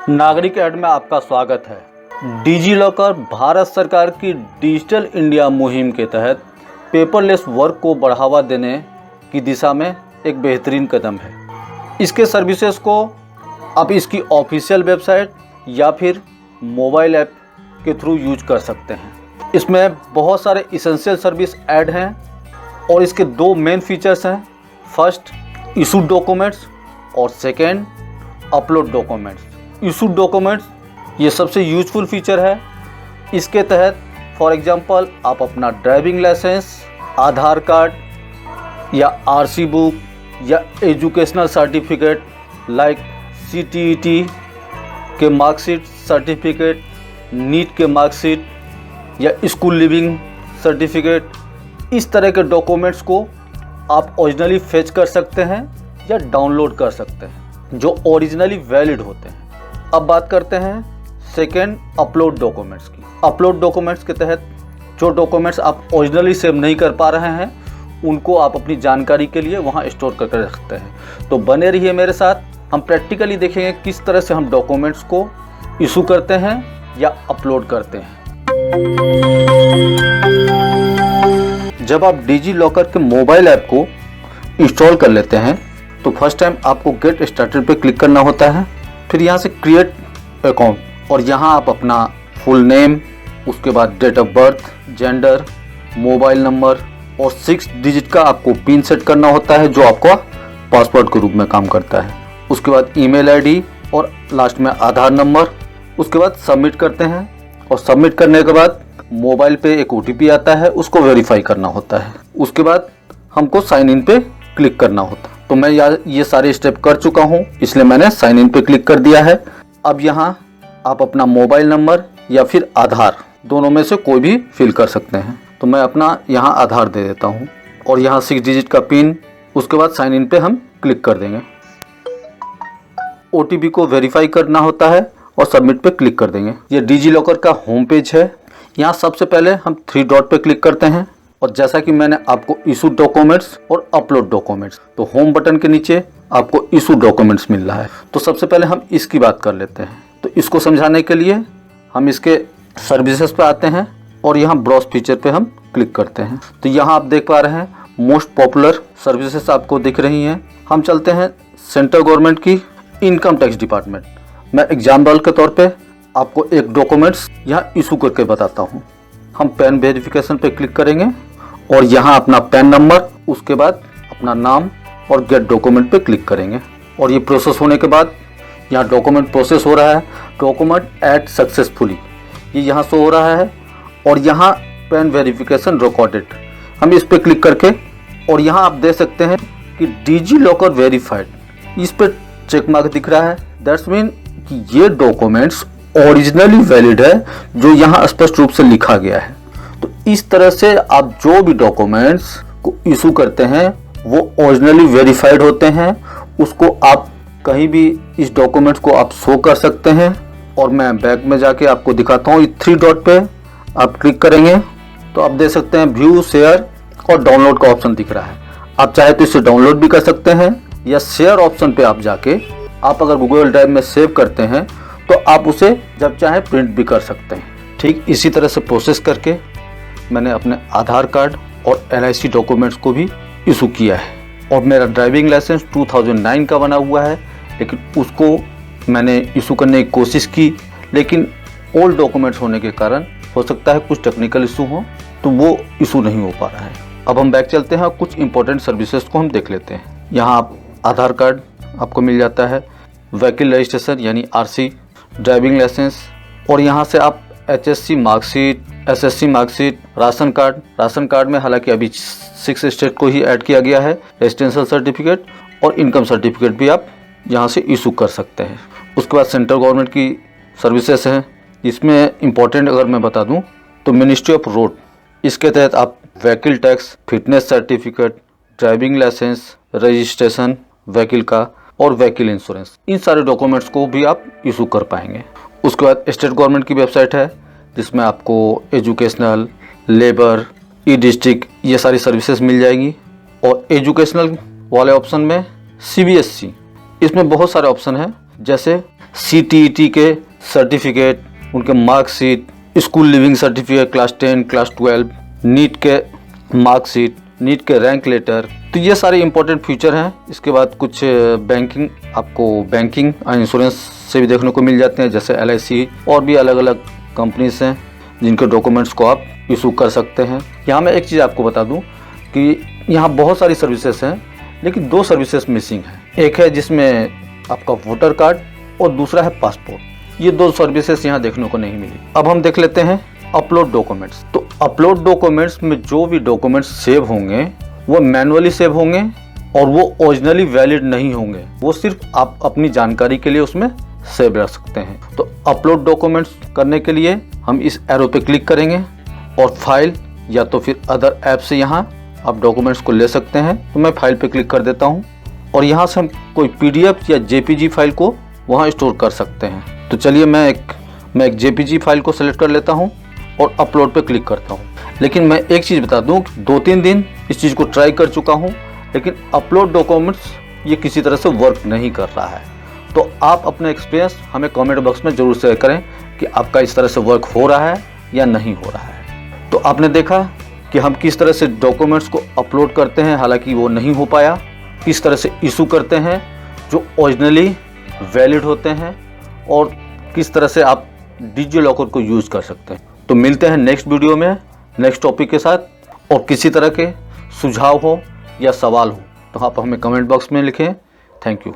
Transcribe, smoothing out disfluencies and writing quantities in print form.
नागरिक ऐड में आपका स्वागत है। डिजी लॉकर भारत सरकार की डिजिटल इंडिया मुहिम के तहत पेपरलेस वर्क को बढ़ावा देने की दिशा में एक बेहतरीन कदम है। इसके सर्विसेज को आप इसकी ऑफिशियल वेबसाइट या फिर मोबाइल ऐप के थ्रू यूज कर सकते हैं। इसमें बहुत सारे इसेंशियल सर्विस ऐड हैं और इसके दो मेन फीचर्स हैं। फर्स्ट, इशू डॉक्यूमेंट्स और second, upload documents. Issue documents ये सबसे यूजफुल फीचर है। इसके तहत फॉर एग्जांपल आप अपना ड्राइविंग लाइसेंस, आधार कार्ड या आरसी बुक या एजुकेशनल सर्टिफिकेट लाइक सीटीईटी के मार्कशीट सर्टिफिकेट, नीट के मार्कशीट या स्कूल लिविंग सर्टिफिकेट, इस तरह के डॉक्यूमेंट्स को आप ओरिजिनली फेच कर सकते हैं या डाउनलोड कर सकते हैं जो ओरिजिनली वैलिड होते हैं। अब बात करते हैं सेकेंड, अपलोड डॉक्यूमेंट्स की। अपलोड डॉक्यूमेंट्स के तहत जो डॉक्यूमेंट्स आप ओरिजिनली सेव नहीं कर पा रहे हैं उनको आप अपनी जानकारी के लिए वहां स्टोर करके रख सकते हैं। तो बने रहिए मेरे साथ, हम प्रैक्टिकली देखेंगे किस तरह से हम डॉक्यूमेंट्स को इशू करते हैं या अपलोड करते हैं। जब आप डिजी लॉकर के मोबाइल ऐप को इंस्टॉल कर लेते हैं तो फर्स्ट टाइम आपको गेट स्टार्टेड पे क्लिक करना होता है। फिर यहाँ से क्रिएट अकाउंट और यहाँ आप अपना फुल नेम, उसके बाद date of birth, gender, mobile number और 6 डिजिट का आपको पिन सेट करना होता है जो आपका पासवर्ड के रूप में काम करता है। उसके बाद ईमेल आईडी और लास्ट में आधार नंबर। उसके बाद सबमिट करते हैं और सबमिट करने के बाद मोबाइल पे एक ओटीपी आता है, उसको वेरीफाई करना होता है। उसके बाद हमको साइन इन पे क्लिक करना होता है। तो मैं ये सारे स्टेप कर चुका हूँ, इसलिए मैंने साइन इन पे क्लिक कर दिया है। अब यहाँ आप अपना मोबाइल नंबर या फिर आधार, दोनों में से कोई भी फिल कर सकते हैं। तो मैं अपना यहाँ आधार दे देता हूँ और यहाँ 6 डिजिट का पिन। उसके बाद साइन इन पे हम क्लिक कर देंगे। ओटीपी को वेरीफाई करना होता है और सबमिट पे क्लिक कर देंगे। ये डिजी लॉकर का होम पेज है। यहाँ सबसे पहले हम 3 डॉट पे क्लिक करते हैं और जैसा कि मैंने आपको इशू डॉक्यूमेंट्स और अपलोड डॉक्यूमेंट्स, तो होम बटन के नीचे आपको इशू डॉक्यूमेंट्स मिल रहा है। तो सबसे पहले हम इसकी बात कर लेते हैं। तो इसको समझाने के लिए हम इसके सर्विसेज पे आते हैं और यहाँ ब्राउज फीचर पे हम क्लिक करते हैं। तो यहाँ आप देख पा रहे हैं मोस्ट पॉपुलर सर्विसेज आपको दिख रही हैं। हम चलते हैं सेंट्रल गवर्नमेंट की इनकम टैक्स डिपार्टमेंट। मैं एग्जाम्पल के तौर पे आपको एक डॉक्यूमेंट्स यहाँ इशू करके बताता हूँ। हम पैन वेरिफिकेशन पे क्लिक करेंगे और यहाँ अपना पैन नंबर, उसके बाद अपना नाम और गेट डॉक्यूमेंट पे क्लिक करेंगे। और ये प्रोसेस होने के बाद यहाँ डॉक्यूमेंट प्रोसेस हो रहा है। डॉक्यूमेंट ऐड सक्सेसफुली ये यहाँ शो हो रहा है और यहाँ पैन वेरिफिकेशन रिकॉर्डेड, हम इस पे क्लिक करके और यहाँ आप देख सकते हैं कि डिजी लॉकर वेरीफाइड, इस पे चेक मार्क दिख रहा है। दैट्स मीन कि ये डॉक्यूमेंट्स ओरिजिनली वैलिड है जो यहाँ स्पष्ट रूप से लिखा गया है। तो इस तरह से आप जो भी डॉक्यूमेंट्स को इशू करते हैं वो ओरिजिनली वेरीफाइड होते हैं। उसको आप कहीं भी इस डॉक्यूमेंट्स को आप शो कर सकते हैं। और मैं बैक में जाके आपको दिखाता हूँ। 3 डॉट पे आप क्लिक करेंगे तो आप देख सकते हैं व्यू, शेयर और डाउनलोड का ऑप्शन दिख रहा है। आप चाहे तो इसे डाउनलोड भी कर सकते हैं या शेयर ऑप्शन पे आप जाके आप अगर गूगल ड्राइव में सेव करते हैं तो आप उसे जब चाहे प्रिंट भी कर सकते हैं। ठीक इसी तरह से प्रोसेस करके मैंने अपने आधार कार्ड और LIC डॉक्यूमेंट्स को भी इशू किया है। और मेरा ड्राइविंग लाइसेंस 2009 का बना हुआ है, लेकिन उसको मैंने इशू करने की कोशिश की, लेकिन ओल्ड डॉक्यूमेंट्स होने के कारण हो सकता है कुछ टेक्निकल इशू हो तो वो इशू नहीं हो पा रहा है। अब हम बैक चलते हैं और कुछ इंपॉर्टेंट सर्विसेज को हम देख लेते हैं। यहाँ आप आधार कार्ड आपको मिल जाता है, व्हीकल रजिस्ट्रेशन यानी RC, ड्राइविंग लाइसेंस और यहाँ से आप HSC marksheet, SSC marksheet, ration card में हालांकि अभी 6 स्टेट को ही ऐड किया गया है, रेजिडेंशियल सर्टिफिकेट और इनकम सर्टिफिकेट भी आप यहाँ से इशू कर सकते हैं। उसके बाद सेंट्रल गवर्नमेंट की सर्विसेज हैं। इसमें इम्पोर्टेंट अगर मैं बता दूँ तो मिनिस्ट्री ऑफ रोड, इसके तहत आप vehicle tax, fitness certificate, driving licence, registration vehicle का और व्हीकल इंश्योरेंस, इन सारे डॉक्यूमेंट्स को भी आप इशू कर पाएंगे। उसके बाद स्टेट गवर्नमेंट की वेबसाइट है जिसमें आपको एजुकेशनल, लेबर, ई-डिस्ट्रिक्ट ये सारी सर्विसेज मिल जाएंगी। और एजुकेशनल वाले ऑप्शन में CBSE, इसमें बहुत सारे ऑप्शन हैं जैसे CTET के सर्टिफिकेट, उनके marksheet, school leaving certificate class 10, class 12, NEET के मार्कशीट, नीट के रैंक लेटर। तो ये सारे इंपॉर्टेंट फीचर हैं। इसके बाद कुछ बैंकिंग, आपको बैंकिंग और इंश्योरेंस से भी देखने को मिल जाते हैं, जैसे LIC और भी अलग अलग कंपनीज हैं जिनके डॉक्यूमेंट्स को आप इशू कर सकते हैं। यहाँ मैं एक चीज़ आपको बता दूँ कि यहाँ बहुत सारी सर्विसेज हैं, लेकिन 2 सर्विसेज मिसिंग हैं। एक है जिसमें आपका वोटर कार्ड और दूसरा है पासपोर्ट। ये 2 सर्विसेज यहाँ देखने को नहीं मिली। अब हम देख लेते हैं अपलोड डॉक्यूमेंट्स। तो अपलोड डॉक्यूमेंट्स में जो भी डॉक्यूमेंट्स सेव होंगे वो मैनुअली सेव होंगे और वो ओरिजिनली वैलिड नहीं होंगे। वो सिर्फ आप अपनी जानकारी के लिए उसमें सेव रख सकते हैं। तो अपलोड डॉक्यूमेंट्स करने के लिए हम इस एरो पे क्लिक करेंगे और फाइल या तो फिर अदर ऐप से यहाँ आप डॉक्यूमेंट्स को ले सकते हैं। तो मैं फाइल पे क्लिक कर देता हूँ और यहाँ से हम कोई PDF या JPG फाइल को वहाँ स्टोर कर सकते हैं। तो चलिए मैं एक JPG फाइल को सेलेक्ट कर लेता हूँ और अपलोड पे क्लिक करता हूँ। लेकिन मैं एक चीज़ बता दूँ, 2-3 दिन इस चीज़ को ट्राई कर चुका हूँ, लेकिन अपलोड डॉक्यूमेंट्स ये किसी तरह से वर्क नहीं कर रहा है। तो आप अपना एक्सपीरियंस हमें कमेंट बॉक्स में ज़रूर शेयर करें कि आपका इस तरह से वर्क हो रहा है या नहीं हो रहा है। तो आपने देखा कि हम किस तरह से डॉक्यूमेंट्स को अपलोड करते हैं, हालांकि वो नहीं हो पाया, किस तरह से इशू करते हैं जो ओरिजिनली वैलिड होते हैं, और किस तरह से आप डिजी लॉकर को यूज़ कर सकते हैं। तो मिलते हैं नेक्स्ट वीडियो में नेक्स्ट टॉपिक के साथ। और किसी तरह के सुझाव हो या सवाल हो तो आप हमें कमेंट बॉक्स में लिखें। Thank you.